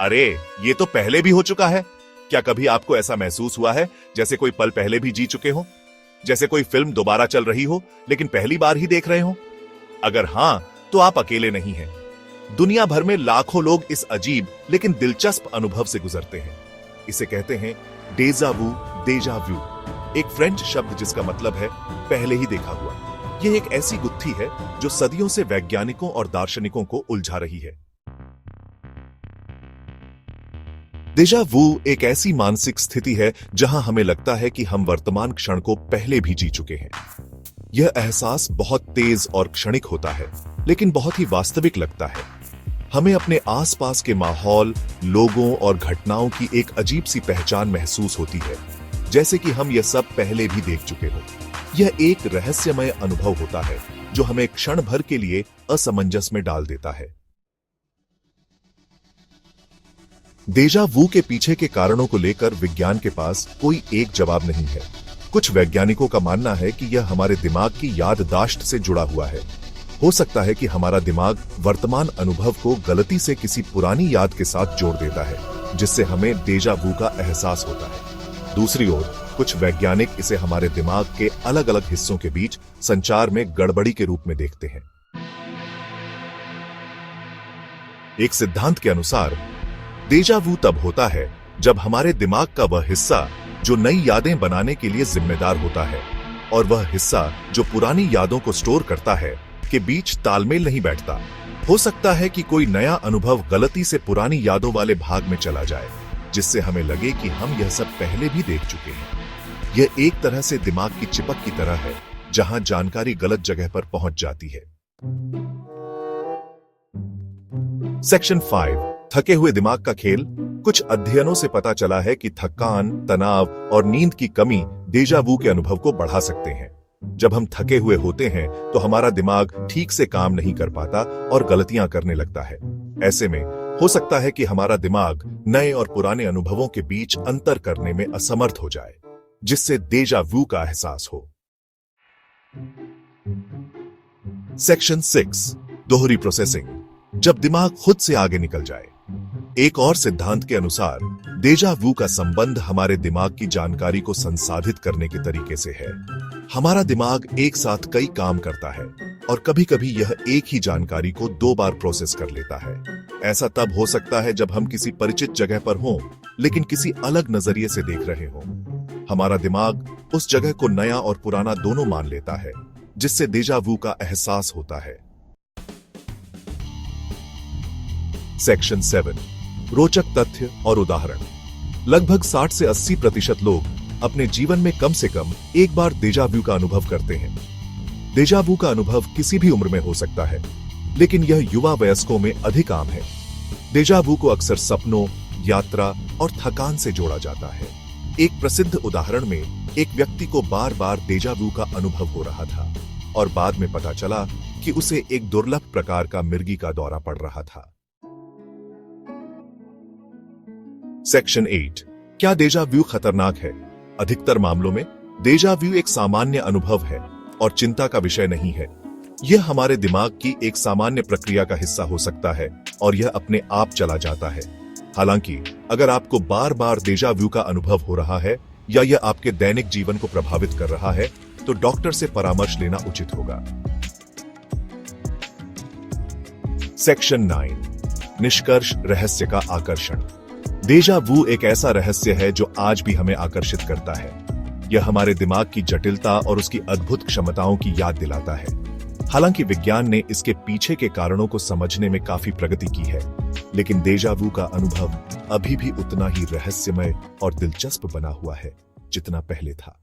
अरे, ये तो पहले भी हो चुका है। क्या कभी आपको ऐसा महसूस हुआ है जैसे कोई पल पहले भी जी चुके हो? जैसे कोई फिल्म दोबारा चल रही हो लेकिन पहली बार ही देख रहे हो? अगर हां, तो आप अकेले नहीं हैं। दुनिया भर में लाखों लोग इस अजीब लेकिन दिलचस्प अनुभव से गुजरते हैं। इसे कहते हैं डेजा वू, डेजा व्यू, एक फ्रेंच शब्द जिसका मतलब है पहले ही देखा हुआ। यह एक ऐसी गुत्थी है जो सदियों से वैज्ञानिकों और दार्शनिकों को उलझा रही है। डेजा वू एक ऐसी मानसिक स्थिति है जहां हमें लगता है कि हम वर्तमान क्षण को पहले भी जी चुके हैं। यह एहसास बहुत तेज और क्षणिक होता है, लेकिन बहुत ही वास्तविक लगता है। हमें अपने आसपास के माहौल, लोगों और घटनाओं की एक अजीब सी पहचान महसूस होती है, जैसे कि हम यह सब पहले भी देख चुके हों। यह एक रहस्यमय अनुभव होता है जो हमें क्षण भर के लिए असमंजस में डाल देता है। डेजा वू के पीछे के कारणों को लेकर विज्ञान के पास कोई एक जवाब नहीं है। कुछ वैज्ञानिकों का मानना है कि यह हमारे दिमाग की याददाश्त से जुड़ा हुआ है। हो सकता है कि हमारा दिमाग वर्तमान अनुभव को गलती से किसी पुरानी याद के साथ जोड़ देता है, जिससे हमें डेजा वू का एहसास होता है। दूसरी ओर कुछ वैज्ञानिक इसे हमारे दिमाग के अलग अलग हिस्सों के बीच संचार में गड़बड़ी के रूप में देखते हैं। एक सिद्धांत के अनुसार डेजा वू तब होता है जब हमारे दिमाग का वह हिस्सा जो नई यादें बनाने के लिए जिम्मेदार होता है और वह हिस्सा जो पुरानी यादों को स्टोर करता है के बीच तालमेल नहीं बैठता। हो सकता है कि कोई नया अनुभव गलती से पुरानी यादों वाले भाग में चला जाए, जिससे हमें लगे कि हम यह सब पहले भी देख चुके हैं। यह एक तरह से दिमाग की चिपक की तरह है, जहां जानकारी गलत जगह पर पहुंच जाती है। सेक्शन 5, थके हुए दिमाग का खेल। कुछ अध्ययनों से पता चला है कि थकान, तनाव और नींद की कमी डेजा वू के अनुभव को बढ़ा सकते हैं। जब हम थके हुए होते हैं तो हमारा दिमाग ठीक से काम नहीं कर पाता और गलतियां करने लगता है। ऐसे में हो सकता है कि हमारा दिमाग नए और पुराने अनुभवों के बीच अंतर करने में असमर्थ हो जाए, जिससे डेजा वू का एहसास हो। सेक्शन 6, दोहरी प्रोसेसिंग, जब दिमाग खुद से आगे निकल जाए। एक और सिद्धांत के अनुसार डेजा वू का संबंध हमारे दिमाग की जानकारी को संसाधित करने के तरीके से है। हमारा दिमाग एक साथ कई काम करता है और कभी-कभी यह एक ही जानकारी को 2 बार प्रोसेस कर लेता है। ऐसा तब हो सकता है जब हम किसी परिचित जगह पर हों, लेकिन किसी अलग नजरिए से देख रहे हों। हमारा दिमाग उस जगह को नया और पुराना दोनों मान लेता है, जिससे डेजा वू का एहसास होता है। सेक्शन 7, रोचक तथ्य और उदाहरण। लगभग 60 से 80% लोग अपने जीवन में कम से कम एक बार डेजा वू का अनुभव करते हैं। डेजा वू का अनुभव किसी भी उम्र में हो सकता है, लेकिन यह युवा वयस्कों में अधिक आम है। डेजा वू को अक्सर सपनों, यात्रा और थकान से जोड़ा जाता है। एक प्रसिद्ध उदाहरण में एक व्यक्ति को बार बार डेजा वू का अनुभव हो रहा था और बाद में पता चला कि उसे एक दुर्लभ प्रकार का मिर्गी का दौरा पड़ रहा था। सेक्शन 8, क्या डेजा वू खतरनाक है? अधिकतर मामलों में डेजा वू एक सामान्य अनुभव है और चिंता का विषय नहीं है। यह हमारे दिमाग की एक सामान्य प्रक्रिया का हिस्सा हो सकता है और यह अपने आप चला जाता है। हालांकि अगर आपको बार बार डेजा वू का अनुभव हो रहा है या यह आपके दैनिक जीवन को प्रभावित कर रहा है, तो डॉक्टर से परामर्श लेना उचित होगा। सेक्शन 9, निष्कर्ष, रहस्य का आकर्षण। डेजा वू एक ऐसा रहस्य है जो आज भी हमें आकर्षित करता है। यह हमारे दिमाग की जटिलता और उसकी अद्भुत क्षमताओं की याद दिलाता है। हालांकि विज्ञान ने इसके पीछे के कारणों को समझने में काफी प्रगति की है, लेकिन डेजा वू का अनुभव अभी भी उतना ही रहस्यमय और दिलचस्प बना हुआ है जितना पहले था।